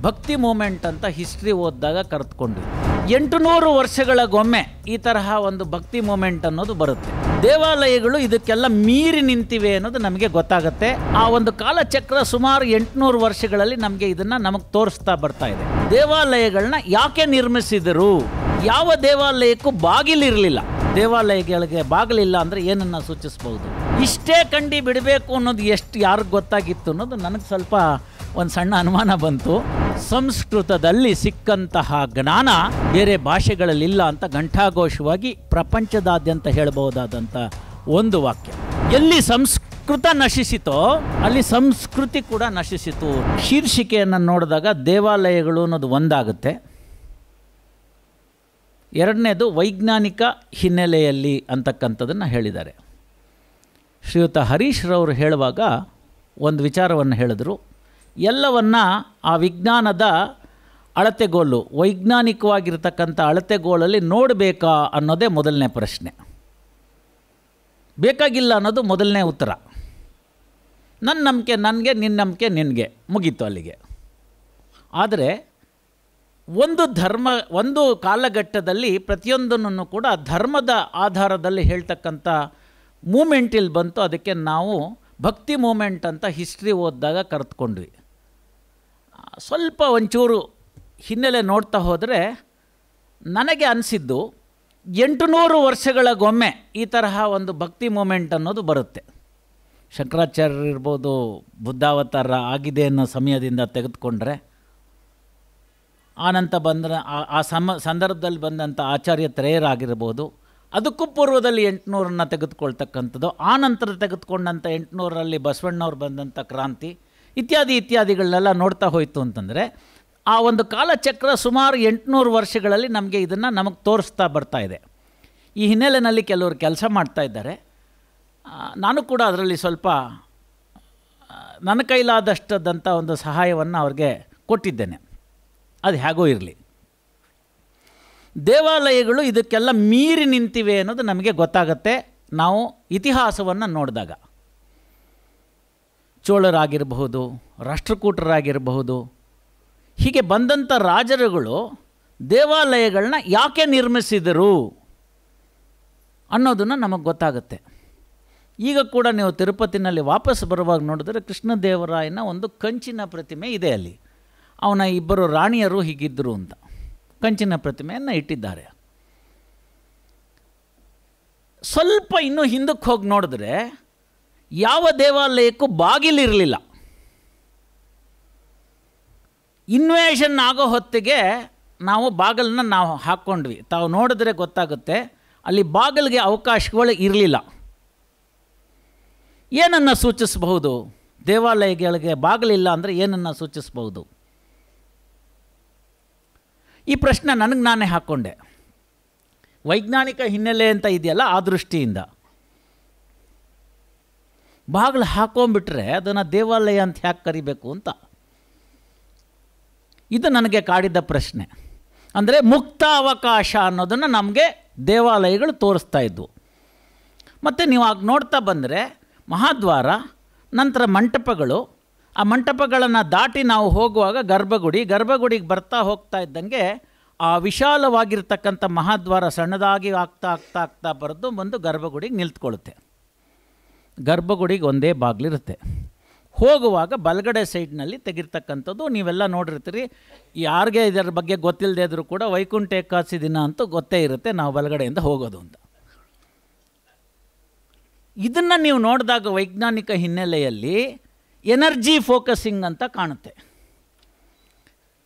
ಭಕ್ತಿ ಮೂಮೆಂಟ್ ಅಂತ ಹಿಸ್ಟ್ರಿ ಓದಿದಾಗ ಕರೆದುಕೊಂಡ್ವಿ. 800 ವರ್ಷಗಳಿಗೊಮ್ಮೆ ಈ ತರಹ ಒಂದು ಭಕ್ತಿ ಮೂಮೆಂಟ್ ಅನ್ನೋದು ಬರುತ್ತೆ. ದೇವಾಲಯಗಳು ಇದಕ್ಕೆಲ್ಲ ಮೀರಿ ನಿಂತಿವೆ ಅನ್ನೋದು ನಮಗೆ ಗೊತ್ತಾಗುತ್ತೆ. ಆ ಒಂದು ಕಾಲಚಕ್ರ ಸುಮಾರು 800 ವರ್ಷಗಳಲ್ಲಿ ನಮಗೆ ತೋರಿಸ್ತಾ ಬರ್ತಾ ಇದೆ. ದೇವಾಲಯಗಳನ್ನ ಯಾಕೆ ನಿರ್ಮಿಸಿದರು? ಯಾವ ದೇವಾಲಯಕ್ಕೂ ಬಾಗಿಲಿರಲಿಲ್ಲ. ದೇವಾಲಯಗಳಿಗೆ ಬಾಗಿಲಿಲ್ಲ ಅಂದರೆ ಏನನ್ನು ಸೂಚಿಸ್ಬೋದು? ಇಷ್ಟೇ ಕಂಡು ಬಿಡಬೇಕು ಅನ್ನೋದು ಯಾರಿಗೆ ಗೊತ್ತಾಗಿತ್ತು ಅನ್ನೋದು ನನಗೆ ಸ್ವಲ್ಪ ಒಂದು ಸಣ್ಣ ಅನುಮಾನ ಬಂತು. ಸಂಸ್ಕೃತದಲ್ಲಿ ಸಿಕ್ಕಂತಹ ಜ್ಞಾನ ಬೇರೆ ಭಾಷೆಗಳಲ್ಲಿಲ್ಲ ಅಂತ ಘಂಟಾಘೋಷವಾಗಿ ಪ್ರಪಂಚದಾದ್ಯಂತ ಹೇಳಬಹುದಾದಂಥ ಒಂದು ವಾಕ್ಯ. ಎಲ್ಲಿ ಸಂಸ್ಕೃತ ನಶಿಸಿತೋ ಅಲ್ಲಿ ಸಂಸ್ಕೃತಿ ಕೂಡ ನಶಿಸಿತು. ಶೀರ್ಷಿಕೆಯನ್ನು ನೋಡಿದಾಗ ದೇವಾಲಯಗಳು ಅನ್ನೋದು ಒಂದಾಗುತ್ತೆ. ಎರಡನೇದು ವೈಜ್ಞಾನಿಕ ಹಿನ್ನೆಲೆಯಲ್ಲಿ ಅಂತಕ್ಕಂಥದ್ದನ್ನು ಹೇಳಿದ್ದಾರೆ. ಶ್ರೀಯುತ ಹರೀಶ್ ರವರು ಹೇಳುವಾಗ ಒಂದು ವಿಚಾರವನ್ನು ಹೇಳಿದರು. ಎಲ್ಲವನ್ನ ಆ ವಿಜ್ಞಾನದ ಅಳತೆಗೋಲು, ವೈಜ್ಞಾನಿಕವಾಗಿರ್ತಕ್ಕಂಥ ಅಳತೆಗೋಲಲ್ಲಿ ನೋಡಬೇಕಾ ಅನ್ನೋದೇ ಮೊದಲನೇ ಪ್ರಶ್ನೆ. ಬೇಕಾಗಿಲ್ಲ ಅನ್ನೋದು ಮೊದಲನೇ ಉತ್ತರ. ನನ್ನ ನಂಬಿಕೆ ನನಗೆ, ನಿನ್ನ ನಂಬಿಕೆ ನಿನಗೆ, ಮುಗೀತು ಅಲ್ಲಿಗೆ. ಆದರೆ ಒಂದು ಕಾಲಘಟ್ಟದಲ್ಲಿ ಪ್ರತಿಯೊಂದನ್ನು ಕೂಡ ಧರ್ಮದ ಆಧಾರದಲ್ಲಿ ಹೇಳ್ತಕ್ಕಂಥ ಮೂಮೆಂಟ್ ಇಲ್ಲಿ ಬಂತು. ಅದಕ್ಕೆ ನಾವು ಭಕ್ತಿ ಮೂಮೆಂಟ್ ಅಂತ ಹಿಸ್ಟ್ರಿ ಓದಿದಾಗ ಕರೆದುಕೊಂಡ್ವಿ. ಸ್ವಲ್ಪ ಒಂಚೂರು ಹಿನ್ನೆಲೆ ನೋಡ್ತಾ ಹೋದರೆ ನನಗೆ ಅನಿಸಿದ್ದು 800 ವರ್ಷಗಳಿಗೊಮ್ಮೆ ಈ ತರಹ ಒಂದು ಭಕ್ತಿ ಮೂಮೆಂಟ್ ಅನ್ನೋದು ಬರುತ್ತೆ. ಶಂಕರಾಚಾರ್ಯರು ಇರ್ಬೋದು, ಬುದ್ಧಾವತಾರ ಆಗಿದೆ ಅನ್ನೋ ಸಮಯದಿಂದ ತೆಗೆದುಕೊಂಡ್ರೆ, ಆನಂತರ ಸಂದರ್ಭದಲ್ಲಿ ಬಂದಂಥ ಆಚಾರ್ಯ ತ್ರಯರಾಗಿರ್ಬೋದು, ಅದಕ್ಕೂ ಪೂರ್ವದಲ್ಲಿ 800 ತೆಗೆದುಕೊಳ್ತಕ್ಕಂಥದ್ದು, ಆ ನಂತರ ತೆಗೆದುಕೊಂಡಂಥ 800ರಲ್ಲಿ ಬಸವಣ್ಣವ್ರು ಬಂದಂಥ ಕ್ರಾಂತಿ ಇತ್ಯಾದಿಗಳನ್ನೆಲ್ಲ ನೋಡ್ತಾ ಹೋಯಿತು ಅಂತಂದರೆ ಆ ಒಂದು ಕಾಲಚಕ್ರ ಸುಮಾರು 800 ವರ್ಷಗಳಲ್ಲಿ ನಮಗೆ ತೋರಿಸ್ತಾ ಬರ್ತಾ ಇದೆ. ಈ ಹಿನ್ನೆಲೆಯಲ್ಲಿ ಕೆಲವರು ಕೆಲಸ ಮಾಡ್ತಾ ಇದ್ದಾರೆ. ನಾನು ಕೂಡ ಅದರಲ್ಲಿ ಸ್ವಲ್ಪ ನನ್ನ ಕೈಲಾದಷ್ಟದಂಥ ಒಂದು ಸಹಾಯವನ್ನು ಅವ್ರಿಗೆ ಕೊಟ್ಟಿದ್ದೇನೆ. ಅದು ಹೇಗೋ ಇರಲಿ. ದೇವಾಲಯಗಳು ಇದಕ್ಕೆಲ್ಲ ಮೀರಿ ನಿಂತಿವೆ ಅನ್ನೋದು ನಮಗೆ ಗೊತ್ತಾಗುತ್ತೆ ನಾವು ಇತಿಹಾಸವನ್ನು ನೋಡಿದಾಗ. ಚೋಳರಾಗಿರಬಹುದು, ರಾಷ್ಟ್ರಕೂಟರಾಗಿರಬಹುದು, ಹೀಗೆ ಬಂದಂಥ ರಾಜರುಗಳು ದೇವಾಲಯಗಳನ್ನ ಯಾಕೆ ನಿರ್ಮಿಸಿದರು ಅನ್ನೋದನ್ನು ನಮಗೆ ಗೊತ್ತಾಗುತ್ತೆ. ಈಗ ಕೂಡ ನೀವು ತಿರುಪತಿನಲ್ಲಿ ವಾಪಸ್ ಬರುವಾಗ ನೋಡಿದ್ರೆ ಕೃಷ್ಣದೇವರಾಯನ ಒಂದು ಕಂಚಿನ ಪ್ರತಿಮೆ ಇದೆ. ಅಲ್ಲಿ ಅವನ 2 ರಾಣಿಯರು ಹೀಗಿದ್ದರು ಅಂತ ಕಂಚಿನ ಪ್ರತಿಮೆಯನ್ನು ಇಟ್ಟಿದ್ದಾರೆ. ಸ್ವಲ್ಪ ಇನ್ನೂ ಹಿಂದಕ್ಕೆ ಹೋಗಿ ನೋಡಿದ್ರೆ ಯಾವ ದೇವಾಲಯಕ್ಕೂ ಬಾಗಿಲಿರಲಿಲ್ಲ. ಇನ್ವೇಷನ್ ಆಗೋ ಹೊತ್ತಿಗೆ ನಾವು ಬಾಗಿಲನ್ನ ಹಾಕ್ಕೊಂಡ್ವಿ. ತಾವು ನೋಡಿದ್ರೆ ಗೊತ್ತಾಗುತ್ತೆ ಅಲ್ಲಿ ಬಾಗಿಲಿಗೆ ಅವಕಾಶಗಳು ಇರಲಿಲ್ಲ. ಏನನ್ನು ಸೂಚಿಸಬಹುದು? ದೇವಾಲಯಗಳಿಗೆ ಬಾಗಿಲಿಲ್ಲ ಅಂದರೆ ಏನನ್ನು ಸೂಚಿಸಬಹುದು? ಈ ಪ್ರಶ್ನೆ ನನಗೆ ನಾನೇ ಹಾಕ್ಕೊಂಡೆ. ವೈಜ್ಞಾನಿಕ ಹಿನ್ನೆಲೆ ಅಂತ ಇದೆಯಲ್ಲ, ಆ ದೃಷ್ಟಿಯಿಂದ ಬಾಗಿಲು ಹಾಕೊಂಡ್ಬಿಟ್ರೆ ಅದನ್ನು ದೇವಾಲಯ ಅಂತ ಯಾಕೆ ಕರಿಬೇಕು ಅಂತ ಇದು ನನಗೆ ಕಾಡಿದ್ದ ಪ್ರಶ್ನೆ. ಅಂದರೆ ಮುಕ್ತ ಅವಕಾಶ ಅನ್ನೋದನ್ನು ನಮಗೆ ದೇವಾಲಯಗಳು ತೋರಿಸ್ತಾ ಇದ್ವು. ಮತ್ತು ನೀವು ಆಗ ನೋಡ್ತಾ ಬಂದರೆ ಮಹಾದ್ವಾರ, ನಂತರ ಮಂಟಪಗಳು, ಆ ಮಂಟಪಗಳನ್ನು ದಾಟಿ ನಾವು ಹೋಗುವಾಗ ಗರ್ಭಗುಡಿಗೆ ಬರ್ತಾ ಹೋಗ್ತಾ ಇದ್ದಂಗೆ ಆ ವಿಶಾಲವಾಗಿರ್ತಕ್ಕಂಥ ಮಹಾದ್ವಾರ ಸಣ್ಣದಾಗಿ ಆಗ್ತಾ ಬರೆದು ಬಂದು ಗರ್ಭಗುಡಿಗೆ ನಿಲ್ತ್ಕೊಳ್ಳುತ್ತೆ. ಗರ್ಭಗುಡಿಗೆ ಒಂದೇ ಬಾಗಿಲಿರುತ್ತೆ. ಹೋಗುವಾಗ ಬಲಗಡೆ ಸೈಡ್ನಲ್ಲಿ ತೆಗಿರ್ತಕ್ಕಂಥದ್ದು ನೀವೆಲ್ಲ ನೋಡಿರ್ತೀರಿ. ಯಾರಿಗೆ ಇದರ ಬಗ್ಗೆ ಗೊತ್ತಿಲ್ಲದೆ ಇದ್ದರೂ ಕೂಡ ವೈಕುಂಠ ಏಕಾದಶಿ ದಿನ ಅಂತೂ ಗೊತ್ತೇ ಇರುತ್ತೆ ನಾವು ಬಲಗಡೆಯಿಂದ ಹೋಗೋದು ಅಂತ. ಇದನ್ನು ನೀವು ನೋಡಿದಾಗ ವೈಜ್ಞಾನಿಕ ಹಿನ್ನೆಲೆಯಲ್ಲಿ ಎನರ್ಜಿ ಫೋಕಸಿಂಗ್ ಅಂತ ಕಾಣುತ್ತೆ.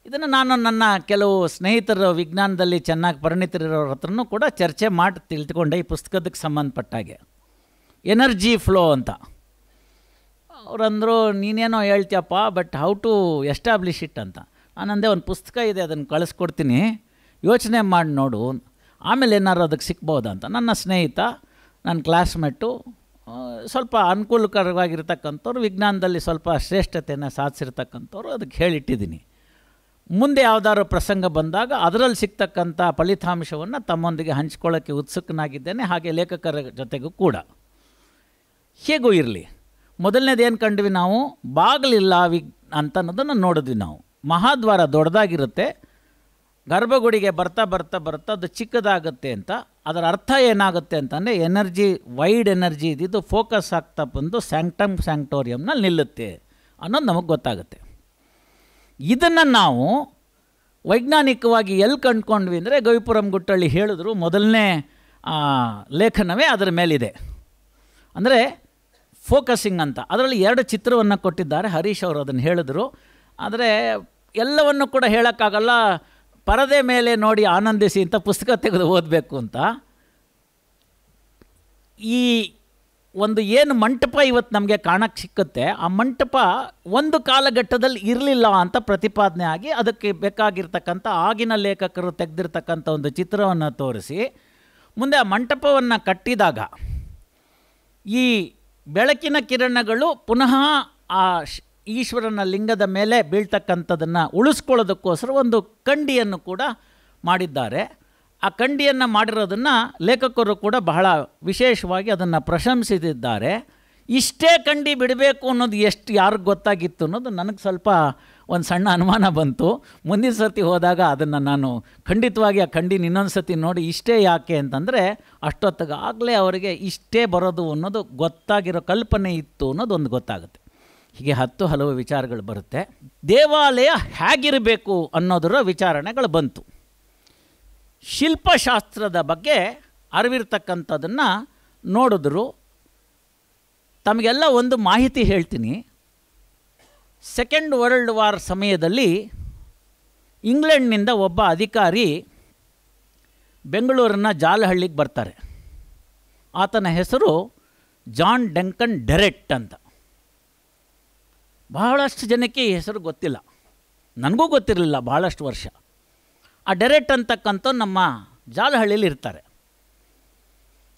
ಇದನ್ನು ನಾನು ನನ್ನ ಕೆಲವು ಸ್ನೇಹಿತರು ವಿಜ್ಞಾನದಲ್ಲಿ ಚೆನ್ನಾಗಿ ಪರಿಣಿತರಿರೋರ ಹತ್ರನೂ ಕೂಡ ಚರ್ಚೆ ಮಾಡಿ ತಿಳ್ಕೊಂಡೆ. ಈ ಪುಸ್ತಕದಕ್ಕೆ ಸಂಬಂಧಪಟ್ಟಾಗೆ ಎನರ್ಜಿ ಫ್ಲೋ ಅಂತ ಅವರಂದರು, ನೀನೇನೋ ಹೇಳ್ತೀಯಪ್ಪ, but how to establish it ಅಂತ. ನಾನಂದೆ ಒಂದು ಪುಸ್ತಕ ಇದೆ, ಅದನ್ನು ಕಳಿಸ್ಕೊಡ್ತೀನಿ, ಯೋಚನೆ ಮಾಡಿ ನೋಡು, ಆಮೇಲೆ ಏನಾದ್ರು ಅದಕ್ಕೆ ಸಿಗ್ಬೋದಾ ಅಂತ. ನನ್ನ ಸ್ನೇಹಿತ, ನನ್ನ ಕ್ಲಾಸ್ಮೇಟು, ಸ್ವಲ್ಪ ಅನುಕೂಲಕರವಾಗಿರ್ತಕ್ಕಂಥವ್ರು, ವಿಜ್ಞಾನದಲ್ಲಿ ಸ್ವಲ್ಪ ಶ್ರೇಷ್ಠತೆಯನ್ನು ಸಾಧಿಸಿರ್ತಕ್ಕಂಥವ್ರು, ಅದಕ್ಕೆ ಹೇಳಿಟ್ಟಿದ್ದೀನಿ. ಮುಂದೆ ಯಾವುದಾದ್ರು ಪ್ರಸಂಗ ಬಂದಾಗ ಅದರಲ್ಲಿ ಸಿಗ್ತಕ್ಕಂಥ ಫಲಿತಾಂಶವನ್ನು ತಮ್ಮೊಂದಿಗೆ ಹಂಚ್ಕೊಳ್ಳೋಕ್ಕೆ ಉತ್ಸುಕನಾಗಿದ್ದೇನೆ, ಹಾಗೆ ಲೇಖಕರ ಜೊತೆಗೂ ಕೂಡ. ಹೇಗೂ ಇರಲಿ, ಮೊದಲನೇದು ಏನು ಕಂಡ್ವಿ ನಾವು? ಬಾಗಿಲಿಲ್ಲ ಅಂತ ಅನ್ನೋದನ್ನು ನೋಡಿದ್ವಿ ನಾವು. ಮಹಾದ್ವಾರ ದೊಡ್ಡದಾಗಿರುತ್ತೆ, ಗರ್ಭಗುಡಿಗೆ ಬರ್ತಾ ಬರ್ತಾ ಬರ್ತಾ ಅದು ಚಿಕ್ಕದಾಗುತ್ತೆ ಅಂತ. ಅದರ ಅರ್ಥ ಏನಾಗುತ್ತೆ ಅಂತಂದರೆ ಎನರ್ಜಿ, ವೈಡ್ ಎನರ್ಜಿ ಇದ್ದಿದ್ದು ಫೋಕಸ್ ಆಗ್ತಾ ಬಂದು ಸ್ಯಾಂಕ್ಟೋರಿಯಮ್ನಲ್ಲಿ ನಿಲ್ಲುತ್ತೆ ಅನ್ನೋದು ನಮಗೆ ಗೊತ್ತಾಗುತ್ತೆ. ಇದನ್ನು ನಾವು ವೈಜ್ಞಾನಿಕವಾಗಿ ಎಲ್ಲಿ ಕಂಡುಕೊಂಡ್ವಿ ಅಂದರೆ ಗವಿಪುರಂ ಗುಟ್ಟಳ್ಳಿ ಹೇಳಿದ್ರು, ಮೊದಲನೇ ಲೇಖನವೇ ಅದರ ಮೇಲಿದೆ. ಅಂದರೆ ಫೋಕಸಿಂಗ್ ಅಂತ. ಅದರಲ್ಲಿ 2 ಚಿತ್ರವನ್ನು ಕೊಟ್ಟಿದ್ದಾರೆ, ಹರೀಶ್ ಅವರು ಅದನ್ನು ಹೇಳಿದ್ರು. ಆದರೆ ಎಲ್ಲವನ್ನು ಕೂಡ ಹೇಳೋಕ್ಕಾಗಲ್ಲ, ಪರದೆ ಮೇಲೆ ನೋಡಿ ಆನಂದಿಸಿ ಅಂತ ಪುಸ್ತಕ ತೆಗೆದು ಓದಬೇಕು ಅಂತ. ಈ ಒಂದು ಏನು ಮಂಟಪ ಇವತ್ತು ನಮಗೆ ಕಾಣಕ್ಕೆ ಸಿಕ್ಕುತ್ತೆ, ಆ ಮಂಟಪ ಒಂದು ಕಾಲಘಟ್ಟದಲ್ಲಿ ಇರಲಿಲ್ಲ ಅಂತ ಪ್ರತಿಪಾದನೆ ಆಗಿ ಅದಕ್ಕೆ ಬೇಕಾಗಿರ್ತಕ್ಕಂಥ ಆಗಿನ ಲೇಖಕರು ತೆಗೆದಿರ್ತಕ್ಕಂಥ ಒಂದು ಚಿತ್ರವನ್ನು ತೋರಿಸಿ, ಮುಂದೆ ಆ ಮಂಟಪವನ್ನು ಕಟ್ಟಿದಾಗ ಈ ಬೆಳಕಿನ ಕಿರಣಗಳು ಪುನಃ ಆ ಈಶ್ವರನ ಲಿಂಗದ ಮೇಲೆ ಬೀಳ್ತಕ್ಕಂಥದ್ದನ್ನು ಉಳಿಸ್ಕೊಳ್ಳೋದಕ್ಕೋಸ್ಕರ ಒಂದು ಕಂಡಿಯನ್ನು ಕೂಡ ಮಾಡಿದ್ದಾರೆ. ಆ ಕಂಡಿಯನ್ನು ಮಾಡಿರೋದನ್ನು ಲೇಖಕರು ಕೂಡ ಬಹಳ ವಿಶೇಷವಾಗಿ ಅದನ್ನು ಪ್ರಶಂಸಿಸಿದ್ದಾರೆ. ಇಷ್ಟೇ ಕಂಡಿ ಬಿಡಬೇಕು ಅನ್ನೋದು ಯಾರಿಗೆ ಗೊತ್ತಾಗಿತ್ತು ಅನ್ನೋದು ನನಗೆ ಸ್ವಲ್ಪ ಒಂದು ಸಣ್ಣ ಅನುಮಾನ ಬಂತು. ಮುಂದಿನ ಸರ್ತಿ ಹೋದಾಗ ಅದನ್ನು ನಾನು ಖಂಡಿತವಾಗಿ ಆ ಕಂಡಿನ ಇನ್ನೊಂದು ಸರ್ತಿ ನೋಡಿ ಇಷ್ಟೇ ಯಾಕೆ ಅಂತಂದರೆ ಅಷ್ಟೊತ್ತಿಗಾಗಲೇ ಅವರಿಗೆ ಇಷ್ಟೇ ಬರೋದು ಅನ್ನೋದು ಗೊತ್ತಾಗಿರೋ ಕಲ್ಪನೆ ಇತ್ತು ಅನ್ನೋದು ಒಂದು ಗೊತ್ತಾಗುತ್ತೆ. ಹೀಗೆ ಹಲವು ವಿಚಾರಗಳು ಬರುತ್ತೆ. ದೇವಾಲಯ ಹೇಗಿರಬೇಕು ಅನ್ನೋದರ ವಿಚಾರಣೆಗಳು ಬಂತು. ಶಿಲ್ಪಶಾಸ್ತ್ರದ ಬಗ್ಗೆ ಅರಿವಿರ್ತಕ್ಕಂಥದ್ದನ್ನು ನೋಡಿದ್ರು. ತಮಗೆಲ್ಲ ಒಂದು ಮಾಹಿತಿ ಹೇಳ್ತೀನಿ. ಸೆಕೆಂಡ್ ವರ್ಲ್ಡ್ ವಾರ್ ಸಮಯದಲ್ಲಿ ಇಂಗ್ಲೆಂಡ್ನಿಂದ ಒಬ್ಬ ಅಧಿಕಾರಿ ಬೆಂಗಳೂರಿನ ಜಾಲಹಳ್ಳಿಗೆ ಬರ್ತಾರೆ. ಆತನ ಹೆಸರು ಜಾನ್ ಡಂಕನ್ ಡೆರೆಟ್ ಅಂತ. ಬಹಳಷ್ಟು ಜನಕ್ಕೆ ಈ ಹೆಸರು ಗೊತ್ತಿಲ್ಲ, ನನಗೂ ಗೊತ್ತಿರಲಿಲ್ಲ ಭಾಳಷ್ಟು ವರ್ಷ. ಆ ಡೆರೆಟ್ ಅಂತಕ್ಕಂಥ ನಮ್ಮ ಜಾಲಹಳ್ಳಿಯಲ್ಲಿ ಇರ್ತಾರೆ.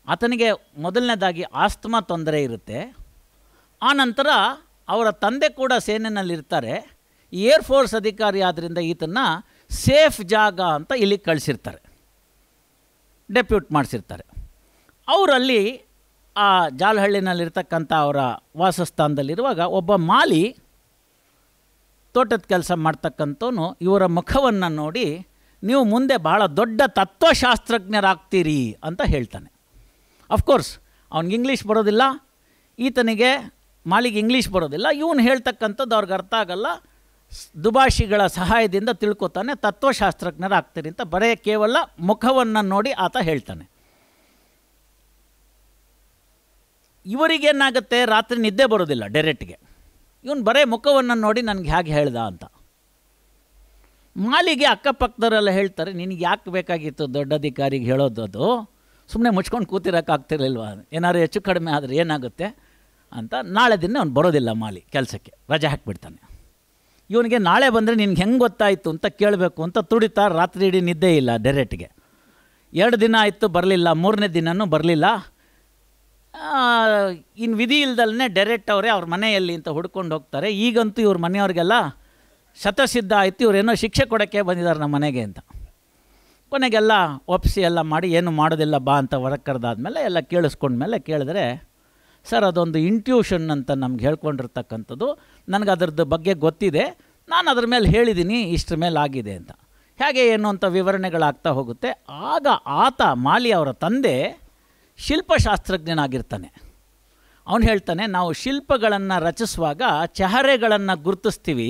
ಆತನಿಗೆ ಮೊದಲನೇದಾಗಿ ಆಸ್ತಮಾ ತೊಂದರೆ ಇರುತ್ತೆ. ಆನಂತರ ಅವರ ತಂದೆ ಕೂಡ ಸೇನೆಯಲ್ಲಿರ್ತಾರೆ. ಏರ್ಫೋರ್ಸ್ ಅಧಿಕಾರಿ ಆದ್ದರಿಂದ ಈತನ್ನು ಸೇಫ್ ಜಾಗ ಅಂತ ಇಲ್ಲಿಗೆ ಕಳಿಸಿರ್ತಾರೆ, ಡೆಪ್ಯೂಟ್ ಮಾಡಿಸಿರ್ತಾರೆ. ಅವರಲ್ಲಿ ಆ ಜಾಲಹಳ್ಳಿನಲ್ಲಿರ್ತಕ್ಕಂಥ ಅವರ ವಾಸಸ್ಥಾನದಲ್ಲಿರುವಾಗ ಒಬ್ಬ ಮಾಲಿ ತೋಟದ ಕೆಲಸ ಮಾಡ್ತಕ್ಕಂಥವನು ಇವರ ಮುಖವನ್ನು ನೋಡಿ ನೀವು ಮುಂದೆ ಬಹಳ ದೊಡ್ಡ ತತ್ವಶಾಸ್ತ್ರಜ್ಞರಾಗ್ತೀರಿ ಅಂತ ಹೇಳ್ತಾನೆ. ಅಫ್ಕೋರ್ಸ್ ಅವ್ನಿಗೆ ಇಂಗ್ಲೀಷ್ ಬರೋದಿಲ್ಲ, ಈತನಿಗೆ ಮಾಲಿಗೆ ಇಂಗ್ಲೀಷ್ ಬರೋದಿಲ್ಲ. ಇವನು ಹೇಳ್ತಕ್ಕಂಥದ್ದು ಅವ್ರಿಗೆ ಅರ್ಥ ಆಗಲ್ಲ. ದುಭಾಷಿಗಳ ಸಹಾಯದಿಂದ ತಿಳ್ಕೊತಾನೆ ತತ್ವಶಾಸ್ತ್ರಜ್ಞರಾಗ್ತೀರಿ ಅಂತ. ಬರೀ ಕೇವಲ ಮುಖವನ್ನು ನೋಡಿ ಆತ ಹೇಳ್ತಾನೆ. ಇವರಿಗೇನಾಗುತ್ತೆ, ರಾತ್ರಿ ನಿದ್ದೆ ಬರೋದಿಲ್ಲ ಡೆರೆಟ್ಗೆ. ಇವನು ಬರೇ ಮುಖವನ್ನು ನೋಡಿ ನನಗೆ ಹೇಗೆ ಹೇಳ್ದ ಅಂತ. ಮಾಲಿಗೆ ಅಕ್ಕಪಕ್ಕದವರೆಲ್ಲ ಹೇಳ್ತಾರೆ, ನಿನಗೆ ಯಾಕೆ ಬೇಕಾಗಿತ್ತು ದೊಡ್ಡ ಅಧಿಕಾರಿಗೆ ಹೇಳೋದು, ಅದು ಸುಮ್ಮನೆ ಮುಚ್ಕೊಂಡು ಕೂತಿರೋಕ್ಕಾಗ್ತಿರ್ಲಿಲ್ವ, ಏನಾದ್ರು ಹೆಚ್ಚು ಕಡಿಮೆ ಆದರೆ ಏನಾಗುತ್ತೆ ಅಂತ. ನಾಳೆ ದಿನ ಅವ್ನು ಬರೋದಿಲ್ಲ ಮಾಲಿ, ಕೆಲಸಕ್ಕೆ ರಜೆ ಹಾಕಿಬಿಡ್ತಾನೆ. ಇವನಿಗೆ ನಾಳೆ ಬಂದರೆ ನಿನ್ಗೆ ಹೆಂಗೆ ಗೊತ್ತಾಯಿತು ಅಂತ ಕೇಳಬೇಕು ಅಂತ ತುಡಿತಾ ರಾತ್ರಿ ಇಡೀ ನಿದ್ದೆ ಇಲ್ಲ ಡೆರೆಟ್ಗೆ. 2 ದಿನ ಆಯಿತು ಬರಲಿಲ್ಲ, 3ನೇ ದಿನವೂ ಬರಲಿಲ್ಲ. ಇನ್ನು ವಿಧಿ ಇಲ್ದಲ್ಲೇ ಡೆರೆಟ್ ಅವರೇ ಅವ್ರ ಮನೆಯಲ್ಲಿ ಅಂತ ಹುಡ್ಕೊಂಡು ಹೋಗ್ತಾರೆ. ಈಗಂತೂ ಇವ್ರ ಮನೆಯವ್ರಿಗೆಲ್ಲ ಶತಸಿದ್ಧ ಆಯಿತು, ಇವರೇನೋ ಶಿಕ್ಷೆ ಕೊಡೋಕ್ಕೆ ಬಂದಿದ್ದಾರೆ ನಮ್ಮ ಮನೆಗೆ ಅಂತ. ಕೊನೆಗೆಲ್ಲ ಒಪ್ಪಿಸಿ ಎಲ್ಲ ಮಾಡಿ ಏನು ಮಾಡೋದಿಲ್ಲ ಬಾ ಅಂತ ಹೊರಗೆ ಕರೆದಾದ್ಮೇಲೆ ಎಲ್ಲ ಕೇಳಿಸ್ಕೊಂಡ್ಮೇಲೆ ಕೇಳಿದ್ರೆ, ಸರ್ ಅದೊಂದು ಇಂಟ್ಯೂಷನ್ ಅಂತ ನಮ್ಗೆ ಹೇಳ್ಕೊಂಡಿರ್ತಕ್ಕಂಥದ್ದು, ನನಗೆ ಅದರದ್ದು ಬಗ್ಗೆ ಗೊತ್ತಿದೆ, ನಾನು ಅದ್ರ ಮೇಲೆ ಹೇಳಿದ್ದೀನಿ, ಇಷ್ಟರ ಮೇಲೆ ಆಗಿದೆ ಅಂತ. ಹೇಗೆ ಏನು ಅಂತ ವಿವರಣೆಗಳಾಗ್ತಾ ಹೋಗುತ್ತೆ. ಆಗ ಆತ ಮಾಲಿ ಅವರ ತಂದೆ ಶಿಲ್ಪಶಾಸ್ತ್ರಜ್ಞನಾಗಿರ್ತಾನೆ. ಅವನು ಹೇಳ್ತಾನೆ, ನಾವು ಶಿಲ್ಪಗಳನ್ನು ರಚಿಸುವಾಗ ಚಹರೆಗಳನ್ನು ಗುರುತಿಸ್ತೀವಿ,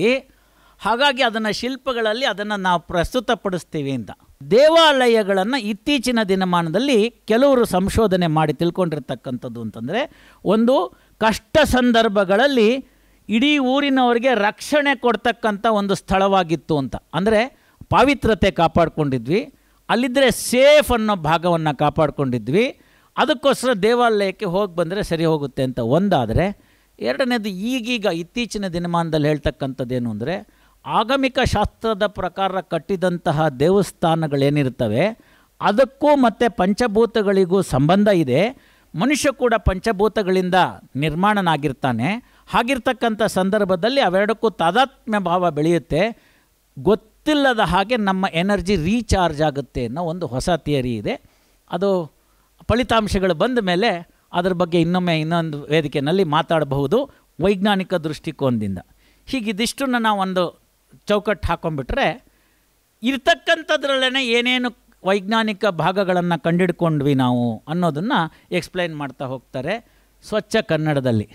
ಹಾಗಾಗಿ ಅದನ್ನು ಶಿಲ್ಪಗಳಲ್ಲಿ ಅದನ್ನು ನಾವು ಪ್ರಸ್ತುತಪಡಿಸ್ತೀವಿ ಅಂತ. ದೇವಾಲಯಗಳನ್ನು ಇತ್ತೀಚಿನ ದಿನಮಾನದಲ್ಲಿ ಕೆಲವರು ಸಂಶೋಧನೆ ಮಾಡಿ ತಿಳ್ಕೊಂಡಿರ್ತಕ್ಕಂಥದ್ದು ಅಂತಂದರೆ, ಒಂದು ಕಷ್ಟ ಸಂದರ್ಭಗಳಲ್ಲಿ ಇಡೀ ಊರಿನವರಿಗೆ ರಕ್ಷಣೆ ಕೊಡ್ತಕ್ಕಂಥ ಒಂದು ಸ್ಥಳವಾಗಿತ್ತು ಅಂತ. ಅಂದರೆ ಪಾವಿತ್ರತೆ ಕಾಪಾಡ್ಕೊಂಡಿದ್ವಿ, ಅಲ್ಲಿದ್ದರೆ ಸೇಫ್ ಅನ್ನೋ ಭಾಗವನ್ನು ಕಾಪಾಡ್ಕೊಂಡಿದ್ವಿ, ಅದಕ್ಕೋಸ್ಕರ ದೇವಾಲಯಕ್ಕೆ ಹೋಗಿ ಬಂದರೆ ಸರಿ ಹೋಗುತ್ತೆ ಅಂತ ಒಂದಾದರೆ, ಎರಡನೇದು ಈಗೀಗ ಇತ್ತೀಚಿನ ದಿನಮಾನದಲ್ಲಿ ಹೇಳ್ತಕ್ಕಂಥದ್ದೇನು ಅಂದರೆ, ಆಗಮಿಕ ಶಾಸ್ತ್ರದ ಪ್ರಕಾರ ಕಟ್ಟಿದಂತಹ ದೇವಸ್ಥಾನಗಳೇನಿರ್ತವೆ ಅದಕ್ಕೂ ಮತ್ತು ಪಂಚಭೂತಗಳಿಗೂ ಸಂಬಂಧ ಇದೆ. ಮನುಷ್ಯ ಕೂಡ ಪಂಚಭೂತಗಳಿಂದ ನಿರ್ಮಾಣನಾಗಿರ್ತಾನೆ. ಹಾಗಿರ್ತಕ್ಕಂಥ ಸಂದರ್ಭದಲ್ಲಿ ಅವೆರಡಕ್ಕೂ ತಾದಾತ್ಮ್ಯ ಭಾವ ಬೆಳೆಯುತ್ತೆ. ಗೊತ್ತಿಲ್ಲದ ಹಾಗೆ ನಮ್ಮ ಎನರ್ಜಿ ರೀಚಾರ್ಜ್ ಆಗುತ್ತೆ ಅನ್ನೋ ಒಂದು ಹೊಸ ಥಿಯರಿ ಇದೆ. ಅದು ಫಲಿತಾಂಶಗಳು ಬಂದ ಮೇಲೆ ಅದರ ಬಗ್ಗೆ ಇನ್ನೊಂದು ವೇದಿಕೆಯಲ್ಲಿ ಮಾತಾಡಬಹುದು ವೈಜ್ಞಾನಿಕ ದೃಷ್ಟಿಕೋನದಿಂದ. ಹೀಗಿದಿಷ್ಟನ್ನು ನಾವು ಒಂದು ಚೌಕಟ್ಟು ಹಾಕೊಂಡ್ಬಿಟ್ರೆ ಇರ್ತಕ್ಕಂಥದ್ರಲ್ಲೇ ಏನೇನು ವೈಜ್ಞಾನಿಕ ಭಾಗಗಳನ್ನು ಕಂಡಿಡ್ಕೊಂಡ್ವಿ ನಾವು ಅನ್ನೋದನ್ನು ಎಕ್ಸ್ಪ್ಲೈನ್ ಮಾಡ್ತಾ ಹೋಗ್ತಾರೆ ಸ್ವಚ್ಛ ಕನ್ನಡದಲ್ಲಿ.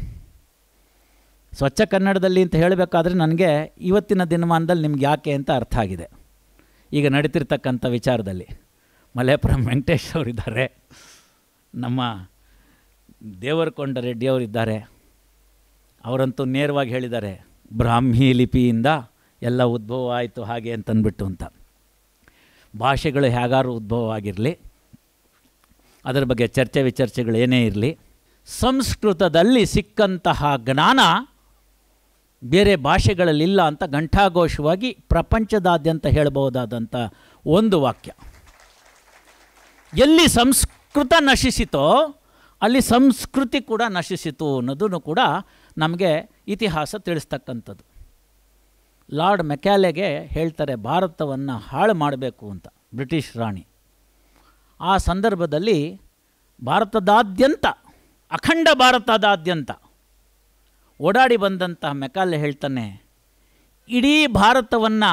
ಸ್ವಚ್ಛ ಕನ್ನಡದಲ್ಲಿ ಅಂತ ಹೇಳಬೇಕಾದ್ರೆ ನನಗೆ ಇವತ್ತಿನ ದಿನಮಾನದಲ್ಲಿ ನಿಮ್ಗೆ ಯಾಕೆ ಅಂತ ಅರ್ಥ ಆಗಿದೆ. ಈಗ ನಡೀತಿರ್ತಕ್ಕಂಥ ವಿಚಾರದಲ್ಲಿ ಮಲ್ಲೇಪುರಂ ವೆಂಕಟೇಶ್ ಅವರಿದ್ದಾರೆ, ನಮ್ಮ ದೇವರಕೊಂಡ ರೆಡ್ಡಿ ಅವರಿದ್ದಾರೆ. ಅವರಂತೂ ನೇರವಾಗಿ ಹೇಳಿದ್ದಾರೆ, ಬ್ರಾಹ್ಮಿ ಲಿಪಿಯಿಂದ ಎಲ್ಲ ಉದ್ಭವ ಆಯಿತು ಹಾಗೆ ಅಂತಂದ್ಬಿಟ್ಟು ಅಂತ. ಭಾಷೆಗಳು ಹೇಗಾರು ಉದ್ಭವ ಆಗಿರಲಿ, ಅದರ ಬಗ್ಗೆ ಚರ್ಚೆ ವಿಚರ್ಚೆಗಳು ಏನೇ ಇರಲಿ, ಸಂಸ್ಕೃತದಲ್ಲಿ ಸಿಕ್ಕಂತಹ ಜ್ಞಾನ ಬೇರೆ ಭಾಷೆಗಳಲ್ಲಿಲ್ಲ ಅಂತ ಘಂಟಾಘೋಷವಾಗಿ ಪ್ರಪಂಚದಾದ್ಯಂತ ಹೇಳಬಹುದಾದಂಥ ಒಂದು ವಾಕ್ಯ. ಎಲ್ಲಿ ಸಂಸ್ಕೃತ ನಶಿಸಿತೋ ಅಲ್ಲಿ ಸಂಸ್ಕೃತಿ ಕೂಡ ನಶಿಸಿತು ಅನ್ನೋದನ್ನು ಕೂಡ ನಮಗೆ ಇತಿಹಾಸ ತಿಳಿಸ್ತಕ್ಕಂಥದ್ದು. ಲಾರ್ಡ್ ಮೆಕ್ಯಾಲೆಗೆ ಹೇಳ್ತಾರೆ ಭಾರತವನ್ನು ಹಾಳು ಮಾಡಬೇಕು ಅಂತ, ಬ್ರಿಟಿಷ್ ರಾಣಿ. ಆ ಸಂದರ್ಭದಲ್ಲಿ ಭಾರತದಾದ್ಯಂತ, ಅಖಂಡ ಭಾರತದಾದ್ಯಂತ ಓಡಾಡಿ ಬಂದಂಥ ಮೆಕ್ಯಾಲೆ ಹೇಳ್ತಾನೆ, ಇಡೀ ಭಾರತವನ್ನು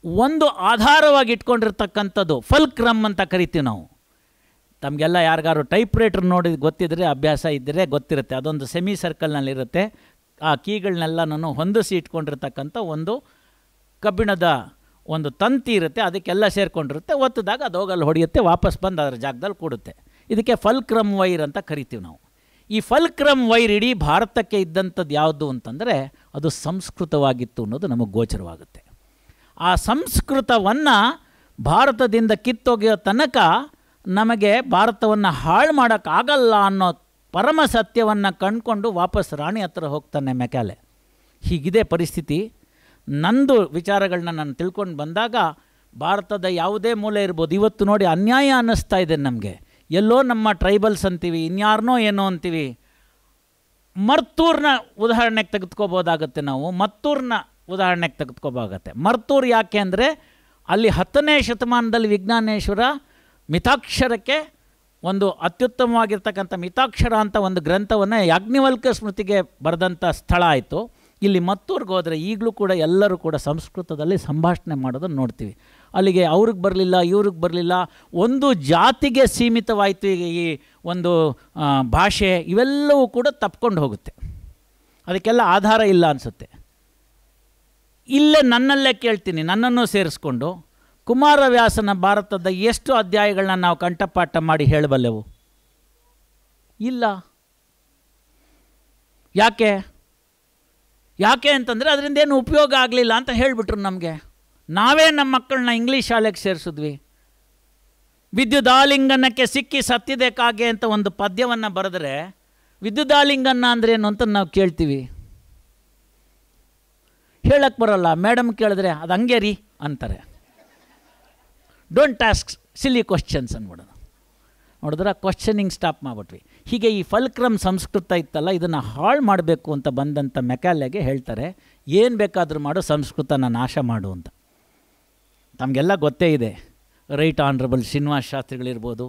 ಒಂದು ಆಧಾರವಾಗಿ ಇಟ್ಕೊಂಡಿರ್ತಕ್ಕಂಥದ್ದು ಫಲ್ಕ್ರಮ್ ಅಂತ ಕರಿತೀವಿ ನಾವು. ತಮಗೆಲ್ಲ ಯಾರಿಗಾರು ಟೈಪ್ ರೈಟರ್ ನೋಡಿ ಗೊತ್ತಿದ್ದರೆ, ಅಭ್ಯಾಸ ಇದ್ದರೆ ಗೊತ್ತಿರುತ್ತೆ. ಅದೊಂದು ಸೆಮಿ ಸರ್ಕಲ್ನಲ್ಲಿರುತ್ತೆ. ಆ ಕೀಗಳನ್ನೆಲ್ಲನೂ ಹೊಂದಿಸಿ ಇಟ್ಕೊಂಡಿರ್ತಕ್ಕಂಥ ಒಂದು ಕಬ್ಬಿಣದ ಒಂದು ತಂತಿ ಇರುತ್ತೆ, ಅದಕ್ಕೆಲ್ಲ ಸೇರಿಕೊಂಡಿರುತ್ತೆ. ಒತ್ತಿದಾಗ ಅದು ಹೋಗಲ್ಲಿ ಹೊಡೆಯುತ್ತೆ, ವಾಪಸ್ ಬಂದು ಅದರ ಜಾಗದಲ್ಲಿ ಕೂಡುತ್ತೆ. ಇದಕ್ಕೆ ಫಲ್ಕ್ರಮ್ ವೈರ್ ಅಂತ ಕರಿತೀವಿ ನಾವು. ಈ ಫಲ್ಕ್ರಮ್ ವೈರ್ ಇಡೀ ಭಾರತಕ್ಕೆ ಇದ್ದಂಥದ್ದು ಯಾವುದು ಅಂತಂದರೆ ಅದು ಸಂಸ್ಕೃತವಾಗಿತ್ತು ಅನ್ನೋದು ನಮಗೆ ಗೋಚರವಾಗುತ್ತೆ. ಆ ಸಂಸ್ಕೃತವನ್ನು ಭಾರತದಿಂದ ಕಿತ್ತೊಗೆಯೋ ತನಕ ನಮಗೆ ಭಾರತವನ್ನು ಹಾಳು ಮಾಡೋಕ್ಕಾಗಲ್ಲ ಅನ್ನೋ ಪರಮ ಸತ್ಯವನ್ನು ಕಂಡುಕೊಂಡು ವಾಪಸ್ ರಾಣಿ ಹತ್ರ ಹೋಗ್ತಾನೆ ಮೆಕ್ಯಾಲೆ. ಹೀಗಿದೆ ಪರಿಸ್ಥಿತಿ. ನಂದು ವಿಚಾರಗಳನ್ನ ನಾನು ತಿಳ್ಕೊಂಡು ಬಂದಾಗ ಭಾರತದ ಯಾವುದೇ ಮೂಲೆ ಇರ್ಬೋದು, ಇವತ್ತು ನೋಡಿ ಅನ್ಯಾಯ ಅನ್ನಿಸ್ತಾ ಇದೆ ನಮಗೆ. ಎಲ್ಲೋ ನಮ್ಮ ಟ್ರೈಬಲ್ಸ್ ಅಂತೀವಿ, ಇನ್ಯಾರನೋ ಏನೋ ಅಂತೀವಿ. ಮರ್ತೂರ್ನ ಉದಾಹರಣೆಗೆ ತೆಗೆದುಕೋಬೋದಾಗತ್ತೆ ನಾವು, ಮತ್ತೂರ್ನ ಉದಾಹರಣೆಗೆ ತೆಗೆದುಕೋಬೇಕಾಗತ್ತೆ. ಮರ್ತೂರು ಯಾಕೆ ಅಂದರೆ ಅಲ್ಲಿ 10ನೇ ಶತಮಾನದಲ್ಲಿ ವಿಜ್ಞಾನೇಶ್ವರ ಮಿತಾಕ್ಷರಕ್ಕೆ ಒಂದು ಅತ್ಯುತ್ತಮವಾಗಿರ್ತಕ್ಕಂಥ ಮಿತಾಕ್ಷರ ಅಂತ ಒಂದು ಗ್ರಂಥವನ್ನು ಯಾಜ್ಞವಲ್ಕ್ಯ ಸ್ಮೃತಿಗೆ ಬರೆದಂಥ ಸ್ಥಳ ಆಯಿತು. ಇಲ್ಲಿ ಮತ್ತೂರ್ಗೆ ಹೋದರೆ ಈಗಲೂ ಕೂಡ ಎಲ್ಲರೂ ಕೂಡ ಸಂಸ್ಕೃತದಲ್ಲಿ ಸಂಭಾಷಣೆ ಮಾಡೋದನ್ನು ನೋಡ್ತೀವಿ. ಅಲ್ಲಿಗೆ ಅವ್ರಿಗೆ ಬರಲಿಲ್ಲ, ಇವ್ರಿಗೆ ಬರಲಿಲ್ಲ, ಒಂದು ಜಾತಿಗೆ ಸೀಮಿತವಾಯಿತು ಈ ಒಂದು ಭಾಷೆ, ಇವೆಲ್ಲವೂ ಕೂಡ ತಪ್ಕೊಂಡು ಹೋಗುತ್ತೆ. ಅದಕ್ಕೆಲ್ಲ ಆಧಾರ ಇಲ್ಲ ಅನಿಸುತ್ತೆ. ಇಲ್ಲೇ ನನ್ನಲ್ಲೇ ಕೇಳ್ತೀನಿ, ನನ್ನನ್ನು ಸೇರಿಸ್ಕೊಂಡು, ಕುಮಾರವ್ಯಾಸನ ಭಾರತದ ಎಷ್ಟು ಅಧ್ಯಾಯಗಳನ್ನ ನಾವು ಕಂಠಪಾಠ ಮಾಡಿ ಹೇಳಬಲ್ಲೆವು? ಇಲ್ಲ. ಯಾಕೆ ಅಂತಂದರೆ ಅದರಿಂದ ಏನು ಉಪಯೋಗ ಆಗಲಿಲ್ಲ ಅಂತ ಹೇಳಿಬಿಟ್ರು ನಮಗೆ. ನಾವೇ ನಮ್ಮ ಮಕ್ಕಳನ್ನ ಇಂಗ್ಲೀಷ್ ಶಾಲೆಗೆ ಸೇರಿಸಿದ್ವಿ. ವಿದ್ಯುದಾಲಿಂಗನಕ್ಕೆ ಸಿಕ್ಕಿ ಸತ್ತಿದೆ ಕಾಗೆ ಅಂತ ಒಂದು ಪದ್ಯವನ್ನು ಬರೆದ್ರೆ ವಿದ್ಯುದಾಲಿಂಗನ ಅಂದ್ರೇನು ಅಂತ ನಾವು ಕೇಳ್ತೀವಿ. ಹೇಳಕ್ಕೆ ಬರೋಲ್ಲ. ಮೇಡಮ್ ಕೇಳಿದ್ರೆ ಅದು ಹಂಗೆ ರೀ ಅಂತಾರೆ. ಡೋಂಟ್ ಆಸ್ಕ್ ಸಿಲಿ ಕ್ವಶನ್ಸ್ ಅಂದ್ಬಿಡೋದು. ನೋಡಿದ್ರೆ ಕ್ವಶನಿಂಗ್ ಸ್ಟಾಪ್ ಮಾಡಿಬಿಟ್ವಿ. ಹೀಗೆ ಈ ಫಲ್ಕ್ರಮ್ ಸಂಸ್ಕೃತ ಇತ್ತಲ್ಲ, ಇದನ್ನು ಹಾಳು ಮಾಡಬೇಕು ಅಂತ ಬಂದಂಥ ಮೆಕ್ಯಾಲೆಗೆ ಹೇಳ್ತಾರೆ, ಏನು ಬೇಕಾದರೂ ಮಾಡು, ಸಂಸ್ಕೃತನ ನಾಶ ಮಾಡು ಅಂತ. ತಮಗೆಲ್ಲ ಗೊತ್ತೇ ಇದೆ. ರೈಟ್ ಆನರಬಲ್ ಶ್ರೀನಿವಾಸ ಶಾಸ್ತ್ರಿಗಳಿರ್ಬೋದು,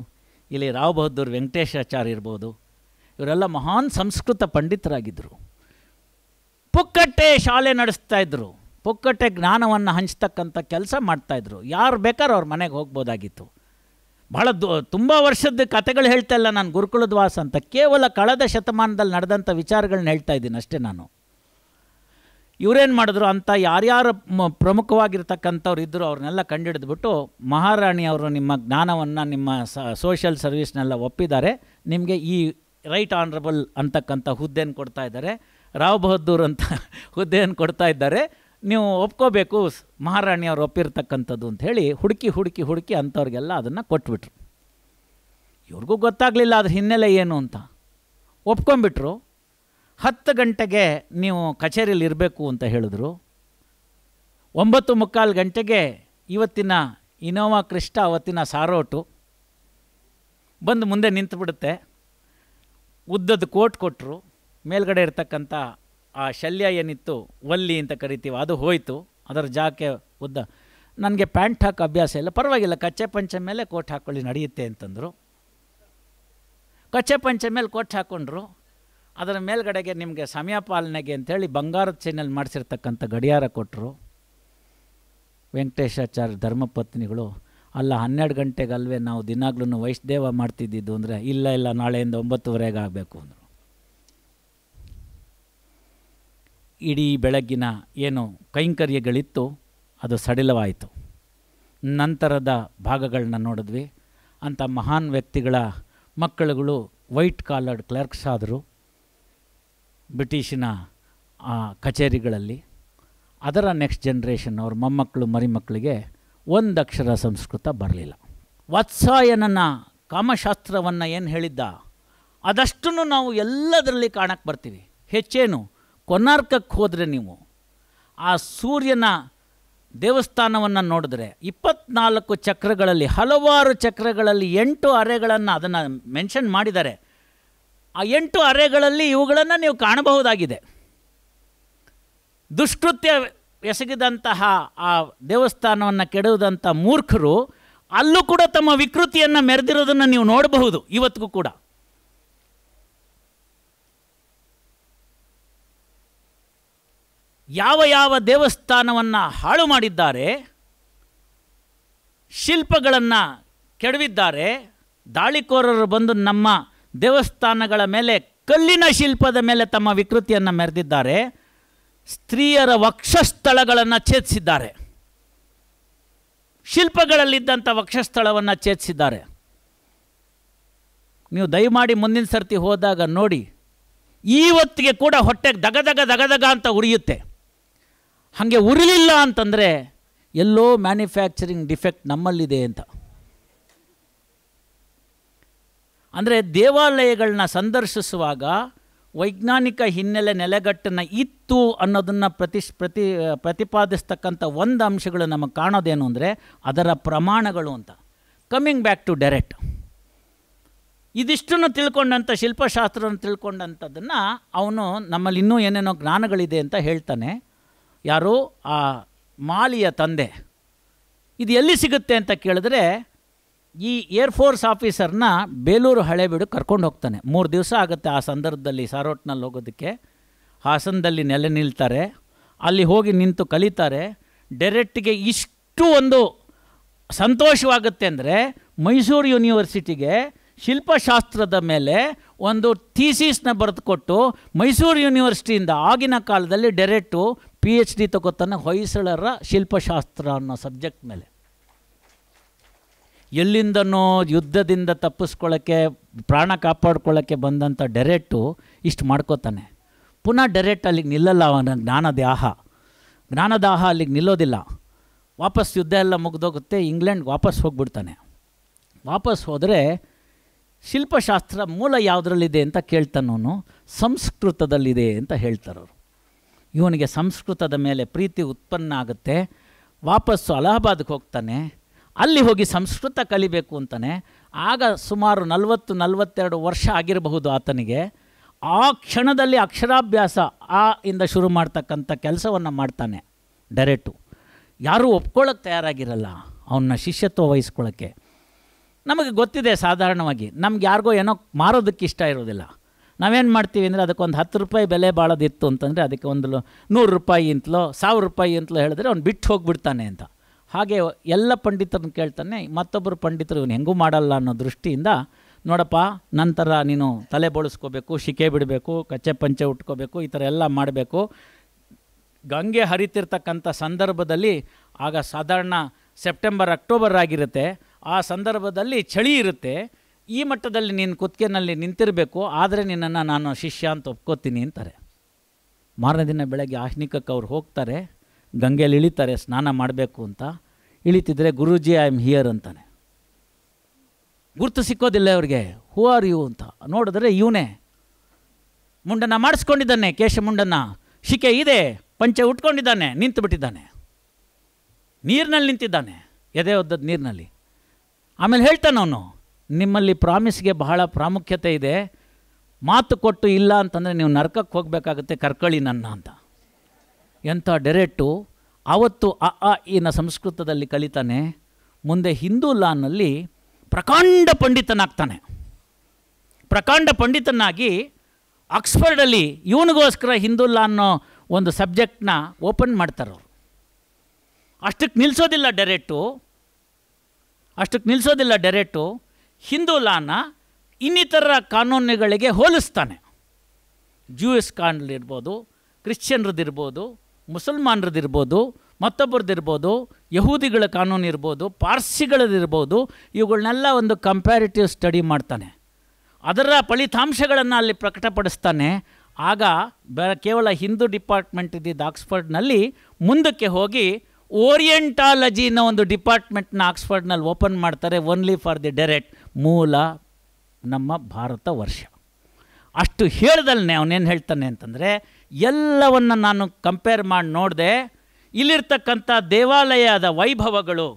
ಇಲ್ಲಿ ರಾವ್ ಬಹದ್ದೂರ್ ವೆಂಕಟೇಶಾಚಾರ್ಯ ಇರ್ಬೋದು, ಇವರೆಲ್ಲ ಮಹಾನ್ ಸಂಸ್ಕೃತ ಪಂಡಿತರಾಗಿದ್ದರು. ಪುಕ್ಕಟ್ಟೆ ಶಾಲೆ ನಡೆಸ್ತಾಯಿದ್ರು, ಪುಕ್ಕಟ್ಟೆ ಜ್ಞಾನವನ್ನು ಹಂಚ್ತಕ್ಕಂಥ ಕೆಲಸ ಮಾಡ್ತಾಯಿದ್ರು. ಯಾರು ಬೇಕಾದ್ರೂ ಅವ್ರ ಮನೆಗೆ ಹೋಗ್ಬೋದಾಗಿತ್ತು. ಭಾಳ ತುಂಬ ವರ್ಷದ ಕಥೆಗಳು ಹೇಳ್ತಾ ಇಲ್ಲ ನಾನು, ಗುರುಕುಲದ ವಾಸ ಅಂತ. ಕೇವಲ ಕಳೆದ ಶತಮಾನದಲ್ಲಿ ನಡೆದಂಥ ವಿಚಾರಗಳನ್ನ ಹೇಳ್ತಾ ಇದ್ದೀನಿ ಅಷ್ಟೇ ನಾನು. ಇವರೇನು ಮಾಡಿದ್ರು ಅಂತ ಯಾರ್ಯಾರು ಪ್ರಮುಖವಾಗಿರ್ತಕ್ಕಂಥವ್ರು ಇದ್ದರು ಅವ್ರನ್ನೆಲ್ಲ ಕಂಡುಹಿಡಿದ್ಬಿಟ್ಟು, ಮಹಾರಾಣಿಯವರು ನಿಮ್ಮ ಜ್ಞಾನವನ್ನು, ನಿಮ್ಮ ಸೋಷಿಯಲ್ ಸರ್ವಿಸ್ನೆಲ್ಲ ಒಪ್ಪಿದ್ದಾರೆ, ನಿಮಗೆ ಈ ರೈಟ್ ಆನರಬಲ್ ಅಂತಕ್ಕಂಥ ಹುದ್ದೆಯನ್ನು ಕೊಡ್ತಾ ಇದ್ದಾರೆ, ರಾವ್ ಬಹದ್ದೂರ್ ಅಂತ ಹುದ್ದೆಯನ್ನು ಕೊಡ್ತಾ ಇದ್ದಾರೆ, ನೀವು ಒಪ್ಕೋಬೇಕು ಮಹಾರಾಣಿಯವ್ರು ಒಪ್ಪಿರ್ತಕ್ಕಂಥದ್ದು ಅಂತ ಹೇಳಿ ಹುಡುಕಿ ಅಂಥವ್ರಿಗೆಲ್ಲ ಅದನ್ನು ಕೊಟ್ಬಿಟ್ರು. ಇವ್ರಿಗೂ ಗೊತ್ತಾಗಲಿಲ್ಲ ಅದ್ರ ಹಿನ್ನೆಲೆ ಏನು ಅಂತ. ಒಪ್ಕೊಂಬಿಟ್ರು. 10 ಗಂಟೆಗೆ ನೀವು ಕಚೇರಿಯಲ್ಲಿ ಇರಬೇಕು ಅಂತ ಹೇಳಿದ್ರು. 9:45 ಗಂಟೆಗೆ ಇವತ್ತಿನ ಇನೋವಾ ಕ್ರಿಸ್ಟಾ, ಅವತ್ತಿನ ಸಾರೋಟು ಬಂದು ಮುಂದೆ ನಿಂತುಬಿಡುತ್ತೆ. ಉದ್ದದ ಕೋಟ್ ಕೊಟ್ಟರು. ಮೇಲ್ಗಡೆ ಇರ್ತಕ್ಕಂಥ ಆ ಶಲ್ಯ ಏನಿತ್ತು, ವಲ್ಲಿ ಅಂತ ಕರಿತೀವಿ, ಅದು ಹೋಯಿತು. ಅದರ ಜಾಕೆ ಉದ್ದ. ನನಗೆ ಪ್ಯಾಂಟ್ ಹಾಕೋ ಅಭ್ಯಾಸ ಇಲ್ಲ, ಪರವಾಗಿಲ್ಲ ಕಚ್ಚೆ ಪಂಚೆ ಮೇಲೆ ಕೋಟ್ ಹಾಕ್ಕೊಳ್ಳಿ ನಡೆಯುತ್ತೆ ಅಂತಂದರು. ಕಚ್ಚೆ ಪಂಚೆ ಮೇಲೆ ಕೋಟ್ ಹಾಕ್ಕೊಂಡ್ರು. ಅದರ ಮೇಲ್ಗಡೆಗೆ ನಿಮಗೆ ಸಮಯ ಪಾಲನೆಗೆ ಅಂಥೇಳಿ ಬಂಗಾರದ ಚೈನಲ್ಲಿ ಮಾಡಿಸಿರ್ತಕ್ಕಂಥ ಗಡಿಯಾರ ಕೊಟ್ಟರು. ವೆಂಕಟೇಶಾಚಾರ್ಯ ಧರ್ಮಪತ್ನಿಗಳು, ಅಲ್ಲ 12 ಗಂಟೆಗಲ್ವೇ ನಾವು ದಿನಾಗ್ಲೂ ವೈಷ್ಣದೇವ ಮಾಡ್ತಿದ್ದಿದ್ದು ಅಂದರೆ, ಇಲ್ಲ ನಾಳೆಯಿಂದ 9:30 ಆಗಬೇಕು ಅಂದರು. ಇಡೀ ಬೆಳಗ್ಗಿನ ಏನು ಕೈಂಕರ್ಯಗಳಿತ್ತು ಅದು ಸಡಿಲವಾಯಿತು. ನಂತರದ ಭಾಗಗಳನ್ನ ನೋಡಿದ್ವಿ. ಅಂಥ ಮಹಾನ್ ವ್ಯಕ್ತಿಗಳ ಮಕ್ಕಳುಗಳು ವೈಟ್ ಕಾಲರ್ಡ್ ಕ್ಲರ್ಕ್ಸ್ ಆದರು ಬ್ರಿಟಿಷಿನ ಕಚೇರಿಗಳಲ್ಲಿ. ಅದರ ನೆಕ್ಸ್ಟ್ ಜನ್ರೇಷನ್ ಅವ್ರ ಮೊಮ್ಮಕ್ಕಳು ಮರಿಮಕ್ಕಳಿಗೆ ಒಂದು ಅಕ್ಷರ ಸಂಸ್ಕೃತ ಬರಲಿಲ್ಲ. ವಾತ್ಸಾಯನನ ಕಾಮಶಾಸ್ತ್ರವನ್ನು ಏನು ಹೇಳಿದ್ದ ಅದಷ್ಟನ್ನು ನಾವು ಎಲ್ಲದರಲ್ಲಿ ಕಾಣಕ್ಕೆ ಬರ್ತೀವಿ. ಹೆಚ್ಚೇನು, ಕೊನಾರ್ಕಕ್ಕೆ ಹೋದರೆ ನೀವು ಆ ಸೂರ್ಯನ ದೇವಸ್ಥಾನವನ್ನು ನೋಡಿದ್ರೆ 24 ಚಕ್ರಗಳಲ್ಲಿ, ಹಲವಾರು ಚಕ್ರಗಳಲ್ಲಿ 8 ಅರೆಗಳನ್ನು ಅದನ್ನು ಮೆನ್ಷನ್ ಮಾಡಿದ್ದಾರೆ. ಆ 8 ಅರೆಗಳಲ್ಲಿ ಇವುಗಳನ್ನು ನೀವು ಕಾಣಬಹುದಾಗಿದೆ. ದುಷ್ಕೃತ್ಯ ಎಸಗಿದಂತಹ ಆ ದೇವಸ್ಥಾನವನ್ನು ಕೆಡುವುದಂಥ ಮೂರ್ಖರು ಅಲ್ಲೂ ಕೂಡ ತಮ್ಮ ವಿಕೃತಿಯನ್ನು ಮೆರೆದಿರೋದನ್ನು ನೀವು ನೋಡಬಹುದು ಇವತ್ತಿಗೂ ಕೂಡ. ಯಾವ ಯಾವ ದೇವಸ್ಥಾನವನ್ನು ಹಾಳು ಮಾಡಿದ್ದಾರೆ, ಶಿಲ್ಪಗಳನ್ನು ಕೆಡವಿದ್ದಾರೆ, ದಾಳಿಕೋರರು ಬಂದು ನಮ್ಮ ದೇವಸ್ಥಾನಗಳ ಮೇಲೆ ಕಲ್ಲಿನ ಶಿಲ್ಪದ ಮೇಲೆ ತಮ್ಮ ವಿಕೃತಿಯನ್ನು ಮೆರೆದಿದ್ದಾರೆ, ಸ್ತ್ರೀಯರ ವಕ್ಷಸ್ಥಳಗಳನ್ನು ಛೇದಿಸಿದ್ದಾರೆ, ಶಿಲ್ಪಗಳಲ್ಲಿದ್ದಂಥ ವಕ್ಷಸ್ಥಳವನ್ನು ಛೇದಿಸಿದ್ದಾರೆ. ನೀವು ದಯಮಾಡಿ ಮುಂದಿನ ಸರ್ತಿ ಹೋದಾಗ ನೋಡಿ, ಇವತ್ತಿಗೆ ಕೂಡ ಹೊಟ್ಟೆಗೆ ದಗದಗ ಅಂತ ಉರಿಯುತ್ತೆ. ಹಾಗೆ ಉರಿಲಿಲ್ಲ ಅಂತಂದರೆ ಎಲ್ಲೋ ಮ್ಯಾನುಫ್ಯಾಕ್ಚರಿಂಗ್ ಡಿಫೆಕ್ಟ್ ನಮ್ಮಲ್ಲಿದೆ ಅಂತ. ಅಂದರೆ ದೇವಾಲಯಗಳನ್ನ ಸಂದರ್ಶಿಸುವಾಗ ವೈಜ್ಞಾನಿಕ ಹಿನ್ನೆಲೆ ನೆಲೆಗಟ್ಟನ್ನು ಇತ್ತು ಅನ್ನೋದನ್ನು ಪ್ರತಿಪಾದಿಸ್ತಕ್ಕಂಥ ಒಂದು ಅಂಶಗಳು ನಮಗೆ ಕಾಣೋದೇನು ಅಂದರೆ ಅದರ ಪ್ರಮಾಣಗಳು ಅಂತ. ಕಮ್ಮಿಂಗ್ ಬ್ಯಾಕ್ ಟು ಡೈರೆಕ್ಟ್, ಇದಿಷ್ಟನ್ನು ತಿಳ್ಕೊಂಡಂಥ ಶಿಲ್ಪಶಾಸ್ತ್ರವನ್ನು ತಿಳ್ಕೊಂಡಂಥದ್ದನ್ನು ಅವನು ನಮ್ಮಲ್ಲಿ ಇನ್ನೂ ಏನೇನೋ ಜ್ಞಾನಗಳಿದೆ ಅಂತ ಹೇಳ್ತಾನೆ. ಯಾರು? ಆ ಮಾಲಿಯ ತಂದೆ. ಇದು ಎಲ್ಲಿ ಸಿಗುತ್ತೆ ಅಂತ ಕೇಳಿದ್ರೆ, ಈ ಏರ್ಫೋರ್ಸ್ ಆಫೀಸರ್ನ ಬೇಲೂರು ಹಳೇಬೀಡು ಕರ್ಕೊಂಡು ಹೋಗ್ತಾನೆ. 3 ದಿವಸ ಆಗುತ್ತೆ ಆ ಸಂದರ್ಭದಲ್ಲಿ ಸಾರೋಟ್ನಲ್ಲಿ ಹೋಗೋದಕ್ಕೆ. ಹಾಸನದಲ್ಲಿ ನೆಲೆ ನಿಲ್ತಾರೆ, ಅಲ್ಲಿ ಹೋಗಿ ನಿಂತು ಕಲಿತಾರೆ. ಡೈರೆಕ್ಟಿಗೆ ಇಷ್ಟು ಒಂದು ಸಂತೋಷವಾಗುತ್ತೆ ಅಂದರೆ, ಮೈಸೂರು ಯೂನಿವರ್ಸಿಟಿಗೆ ಶಿಲ್ಪಶಾಸ್ತ್ರದ ಮೇಲೆ ಒಂದು ಥೀಸಿಸ್ನ ಬರೆದುಕೊಟ್ಟು ಮೈಸೂರು ಯೂನಿವರ್ಸಿಟಿಯಿಂದ ಆಗಿನ ಕಾಲದಲ್ಲಿ ಡೈರೆಕ್ಟು PhD ತಗೋತಾನೆ ಹೊಯ್ಸಳರ ಶಿಲ್ಪಶಾಸ್ತ್ರ ಅನ್ನೋ ಸಬ್ಜೆಕ್ಟ್ ಮೇಲೆ. ಎಲ್ಲಿಂದನೋ ಯುದ್ಧದಿಂದ ತಪ್ಪಿಸ್ಕೊಳ್ಳೋಕ್ಕೆ, ಪ್ರಾಣ ಕಾಪಾಡ್ಕೊಳ್ಳೋಕ್ಕೆ ಬಂದಂಥ ಡೈರೆಕ್ಟು ಇಷ್ಟು ಮಾಡ್ಕೋತಾನೆ. ಪುನಃ ಡೈರೆಕ್ಟ್ ಅಲ್ಲಿಗೆ ನಿಲ್ಲಲ್ಲ. ಅವನ ಜ್ಞಾನದಾಹ ಅಲ್ಲಿಗೆ ನಿಲ್ಲೋದಿಲ್ಲ. ವಾಪಸ್ ಯುದ್ಧ ಎಲ್ಲ ಮುಗಿದೋಗುತ್ತೆ, ಇಂಗ್ಲೆಂಡ್ಗೆ ವಾಪಸ್ ಹೋಗ್ಬಿಡ್ತಾನೆ. ವಾಪಸ್ ಹೋದರೆ ಶಿಲ್ಪಶಾಸ್ತ್ರ ಮೂಲ ಯಾವುದರಲ್ಲಿದೆ ಅಂತ ಕೇಳ್ತಾನವನು. ಸಂಸ್ಕೃತದಲ್ಲಿದೆ ಅಂತ ಹೇಳ್ತಾರವರು. ಇವನಿಗೆ ಸಂಸ್ಕೃತದ ಮೇಲೆ ಪ್ರೀತಿ ಉತ್ಪನ್ನ ಆಗುತ್ತೆ. ವಾಪಸ್ಸು ಅಲಹಾಬಾದ್ಗೆ ಹೋಗ್ತಾನೆ. ಅಲ್ಲಿ ಹೋಗಿ ಸಂಸ್ಕೃತ ಕಲಿಬೇಕು ಅಂತಾನೆ. ಆಗ ಸುಮಾರು 40-42 ವರ್ಷ ಆಗಿರಬಹುದು ಆತನಿಗೆ. ಆ ಕ್ಷಣದಲ್ಲಿ ಅಕ್ಷರಾಭ್ಯಾಸ ಇಂದ ಶುರು ಮಾಡ್ತಕ್ಕಂಥ ಕೆಲಸವನ್ನು ಮಾಡ್ತಾನೆ ಡೈರೆಕ್ಟು. ಯಾರೂ ಒಪ್ಕೊಳ್ಳೋಕ್ಕೆ ತಯಾರಾಗಿರಲ್ಲ ಅವನ್ನ ಶಿಷ್ಯತ್ವ ವಹಿಸ್ಕೊಳ್ಳೋಕ್ಕೆ. ನಮಗೆ ಗೊತ್ತಿದೆ, ಸಾಧಾರಣವಾಗಿ ನಮ್ಗೆ ಯಾರಿಗೋ ಏನೋ ಮಾರೋದಕ್ಕೆ ಇಷ್ಟ ಇರೋದಿಲ್ಲ. ನಾವೇನು ಮಾಡ್ತೀವಿ ಅಂದರೆ, ಅದಕ್ಕೊಂದು 10 ರೂಪಾಯಿ ಬೆಲೆ ಬಾಳೋದಿತ್ತು ಅಂತಂದರೆ ಅದಕ್ಕೆ ಒಂದು 100 ರೂಪಾಯಿ ಅಂತಲೋ 1000 ರೂಪಾಯಿ ಅಂತಲೋ ಹೇಳಿದ್ರೆ ಅವ್ನು ಬಿಟ್ಟು ಹೋಗಿಬಿಡ್ತಾನೆ ಅಂತ. ಹಾಗೆ ಎಲ್ಲ ಪಂಡಿತರನ್ನು ಕೇಳ್ತಾನೆ. ಮತ್ತೊಬ್ಬರು ಪಂಡಿತರು ಇವನು ಹೆಂಗೂ ಮಾಡಲ್ಲ ಅನ್ನೋ ದೃಷ್ಟಿಯಿಂದ, ನೋಡಪ್ಪ ನಂತರ ನೀನು ತಲೆ ಬೋಳಿಸ್ಕೋಬೇಕು, ಶಿಕೆ ಬಿಡಬೇಕು, ಕಚ್ಚೆ ಪಂಚೆ ಉಟ್ಕೋಬೇಕು, ಈ ಥರ ಎಲ್ಲ ಮಾಡಬೇಕು. ಗಂಗೆ ಹರಿತಿರ್ತಕ್ಕಂಥ ಸಂದರ್ಭದಲ್ಲಿ, ಆಗ ಸಾಧಾರಣ ಸೆಪ್ಟೆಂಬರ್ ಅಕ್ಟೋಬರ್ ಆಗಿರುತ್ತೆ, ಆ ಸಂದರ್ಭದಲ್ಲಿ ಚಳಿ ಇರುತ್ತೆ. ಈ ಮಟ್ಟದಲ್ಲಿ ನೀನು ಕುತ್ತಿಗೆನಲ್ಲಿ ನಿಂತಿರಬೇಕು, ಆದರೆ ನಿನ್ನನ್ನು ನಾನು ಶಿಷ್ಯ ಅಂತ ಒಪ್ಕೋತೀನಿ ಅಂತಾರೆ. ಮಾರನೇ ದಿನ ಬೆಳಗ್ಗೆ ಆಹ್ನಿಕಕ್ಕೆ ಅವ್ರು ಹೋಗ್ತಾರೆ, ಗಂಗೆಯಲ್ಲಿ ಇಳಿತಾರೆ ಸ್ನಾನ ಮಾಡಬೇಕು ಅಂತ. ಇಳಿತಿದ್ರೆ ಗುರೂಜಿ ಐ ಆಮ್ ಹಿಯರ್ ಅಂತಾನೆ. ಗುರ್ತು ಸಿಕ್ಕೋದಿಲ್ಲ ಅವ್ರಿಗೆ. ಹೂ ಆರ್ ಯು ಅಂತ ನೋಡಿದ್ರೆ ಇವನೇ ಮುಂಡನ್ನು ಮಾಡಿಸ್ಕೊಂಡಿದ್ದಾನೆ, ಕೇಶ ಮುಂಡನ್ನು, ಶಿಕೆ ಇದೆ, ಪಂಚೆ ಉಟ್ಕೊಂಡಿದ್ದಾನೆ, ನಿಂತು ಬಿಟ್ಟಿದ್ದಾನೆ, ನೀರಿನಲ್ಲಿ ನಿಂತಿದ್ದಾನೆ, ಎದೆ ಒದ್ದದ ನೀರಿನಲ್ಲಿ. ಆಮೇಲೆ ಹೇಳ್ತಾನವನು, ನಿಮ್ಮಲ್ಲಿ ಪ್ರಾಮಿಸ್ಗೆ ಬಹಳ ಪ್ರಾಮುಖ್ಯತೆ ಇದೆ, ಮಾತು ಕೊಟ್ಟು ಇಲ್ಲ ಅಂತಂದರೆ ನೀವು ನರಕಕ್ಕೆ ಹೋಗಬೇಕಾಗುತ್ತೆ, ಕರ್ಕೊಳ್ಳಿ ನನ್ನ ಅಂತ. ಎಂಥ ಡೈರೆಕ್ಟು. ಆವತ್ತು ಇನ ಸಂಸ್ಕೃತದಲ್ಲಿ ಕಲಿತಾನೆ. ಮುಂದೆ ಹಿಂದೂ ಲಾನಲ್ಲಿ ಪ್ರಕಾಂಡ ಪಂಡಿತನಾಗ್ತಾನೆ. ಪ್ರಕಾಂಡ ಪಂಡಿತನಾಗಿ ಆಕ್ಸ್ಫರ್ಡಲ್ಲಿ ಇವನಿಗೋಸ್ಕರ ಹಿಂದೂ ಲಾ ಅನ್ನೋ ಒಂದು ಸಬ್ಜೆಕ್ಟ್ನ ಓಪನ್ ಮಾಡ್ತಾರೆ ಅವರು. ಅಷ್ಟಕ್ಕೆ ನಿಲ್ಲಿಸೋದಿಲ್ಲ ಡೈರೆಕ್ಟು ಹಿಂದೂ ಲಾನ ಇನ್ನಿತರ ಕಾನೂನುಗಳಿಗೆ ಹೋಲಿಸ್ತಾನೆ. ಜೂಯಿಸ್ ಕಾನೂನಿರ್ಬೋದು, ಕ್ರಿಶ್ಚಿಯನ್ರದ್ದಿರ್ಬೋದು, ಮುಸಲ್ಮಾನರದ್ದಿರ್ಬೋದು, ಮತ್ತೊಬ್ಬರದ್ದಿರ್ಬೋದು, ಯಹೂದಿಗಳ ಕಾನೂನು ಇರ್ಬೋದು, ಪಾರ್ಸಿಗಳದಿರ್ಬೋದು, ಇವುಗಳನ್ನೆಲ್ಲ ಒಂದು ಕಂಪ್ಯಾರಿಟಿವ್ ಸ್ಟಡಿ ಮಾಡ್ತಾನೆ. ಅದರ ಫಲಿತಾಂಶಗಳನ್ನು ಅಲ್ಲಿ ಪ್ರಕಟಪಡಿಸ್ತಾನೆ. ಆಗ ಕೇವಲ ಹಿಂದೂ ಡಿಪಾರ್ಟ್ಮೆಂಟ್ ಇದ್ದಿದ್ದು ಆಕ್ಸ್ಫರ್ಡ್ನಲ್ಲಿ ಮುಂದಕ್ಕೆ ಹೋಗಿ ಓರಿಯೆಂಟಾಲಜಿನ ಒಂದು ಡಿಪಾರ್ಟ್ಮೆಂಟ್ನ ಆಕ್ಸ್ಫರ್ಡ್ನಲ್ಲಿ ಓಪನ್ ಮಾಡ್ತಾರೆ. ಓನ್ಲಿ ಫಾರ್ ದಿ ಡೈರೆಕ್ಟ್, ಮೂಲ ನಮ್ಮ ಭಾರತ ವರ್ಷ. ಅಷ್ಟು ಹೇಳ್ದಲ್ಲೇ ಅವನೇನು ಹೇಳ್ತಾನೆ ಅಂತಂದರೆ, ಎಲ್ಲವನ್ನು ನಾನು ಕಂಪೇರ್ ಮಾಡಿ ನೋಡಿದೆ. ಇಲ್ಲಿರ್ತಕ್ಕಂಥ ದೇವಾಲಯದ ವೈಭವಗಳು,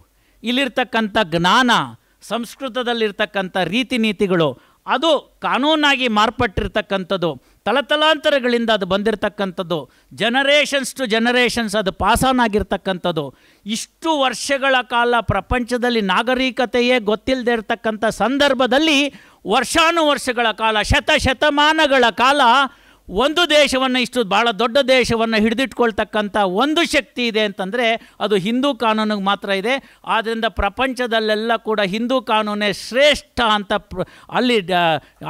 ಇಲ್ಲಿರ್ತಕ್ಕಂಥ ಜ್ಞಾನ, ಸಂಸ್ಕೃತದಲ್ಲಿರ್ತಕ್ಕಂಥ ರೀತಿ ನೀತಿಗಳು, ಅದು ಕಾನೂನಾಗಿ ಮಾರ್ಪಟ್ಟಿರ್ತಕ್ಕಂಥದ್ದು, ತಲತಲಾಂತರಗಳಿಂದ ಅದು ಬಂದಿರತಕ್ಕಂಥದ್ದು, ಜನರೇಷನ್ಸ್ ಟು ಜನರೇಷನ್ಸ್ ಅದು ಪಾಸಾನ್ ಆಗಿರ್ತಕ್ಕಂಥದ್ದು. ಇಷ್ಟು ವರ್ಷಗಳ ಕಾಲ ಪ್ರಪಂಚದಲ್ಲಿ ನಾಗರಿಕತೆಯೇ ಗೊತ್ತಿಲ್ಲದೆ ಇರತಕ್ಕಂಥ ಸಂದರ್ಭದಲ್ಲಿ ವರ್ಷಾನುವರ್ಷಗಳ ಕಾಲ, ಶತಮಾನಗಳ ಕಾಲ ಒಂದು ದೇಶವನ್ನು, ಇಷ್ಟು ಭಾಳ ದೊಡ್ಡ ದೇಶವನ್ನು ಹಿಡಿದಿಟ್ಕೊಳ್ತಕ್ಕಂಥ ಒಂದು ಶಕ್ತಿ ಇದೆ ಅಂತಂದರೆ ಅದು ಹಿಂದೂ ಕಾನೂನಿಗೆ ಮಾತ್ರ ಇದೆ. ಆದ್ದರಿಂದ ಪ್ರಪಂಚದಲ್ಲೆಲ್ಲ ಕೂಡ ಹಿಂದೂ ಕಾನೂನೇ ಶ್ರೇಷ್ಠ ಅಂತ ಅಲ್ಲಿ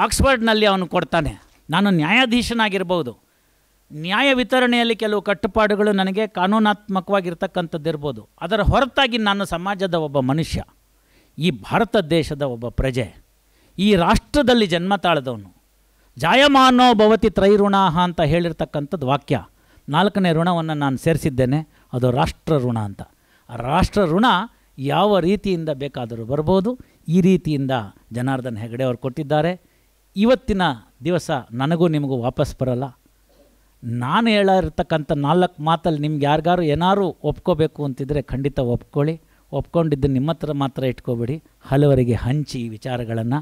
ಆಕ್ಸ್ಫರ್ಡ್ನಲ್ಲಿ ಅವನು ಕೊಡ್ತಾನೆ. ನಾನು ನ್ಯಾಯಾಧೀಶನಾಗಿರ್ಬೋದು, ನ್ಯಾಯ ವಿತರಣೆಯಲ್ಲಿ ಕೆಲವು ಕಟ್ಟುಪಾಡುಗಳು ನನಗೆ ಕಾನೂನಾತ್ಮಕವಾಗಿರ್ತಕ್ಕಂಥದ್ದು ಇರ್ಬೋದು. ಅದರ ಹೊರತಾಗಿ ನಾನು ಸಮಾಜದ ಒಬ್ಬ ಮನುಷ್ಯ, ಈ ಭಾರತ ದೇಶದ ಒಬ್ಬ ಪ್ರಜೆ, ಈ ರಾಷ್ಟ್ರದಲ್ಲಿ ಜನ್ಮ ತಾಳದವನು. ಜಾಯಮಾನೋ ಭವತಿ ತ್ರೈಋಣಾಹ ಅಂತ ಹೇಳಿರ್ತಕ್ಕಂಥದ್ದು ವಾಕ್ಯ. 4ನೇ ಋಣವನ್ನು ನಾನು ಸೇರಿಸಿದ್ದೇನೆ, ಅದು ರಾಷ್ಟ್ರ ಋಣ ಅಂತ. ಆ ರಾಷ್ಟ್ರ ಋಣ ಯಾವ ರೀತಿಯಿಂದ ಬೇಕಾದರೂ ಬರ್ಬೋದು. ಈ ರೀತಿಯಿಂದ ಜನಾರ್ದನ್ ಹೆಗಡೆ ಅವರು ಕೊಟ್ಟಿದ್ದಾರೆ. ಇವತ್ತಿನ ದಿವಸ ನನಗೂ ನಿಮಗೂ ವಾಪಸ್ ಬರಲ್ಲ. ನಾನು ಹೇಳಿರ್ತಕ್ಕಂಥ 4 ಮಾತಲ್ಲಿ ನಿಮ್ಗೆ ಯಾರಿಗಾರು ಏನಾರು ಒಪ್ಕೋಬೇಕು ಅಂತಿದ್ರೆ ಖಂಡಿತ ಒಪ್ಕೊಳ್ಳಿ. ಒಪ್ಕೊಂಡಿದ್ದು ನಿಮ್ಮ ಹತ್ರ ಮಾತ್ರ ಇಟ್ಕೋಬೇಡಿ, ಹಲವರಿಗೆ ಹಂಚಿ ಈ ವಿಚಾರಗಳನ್ನು.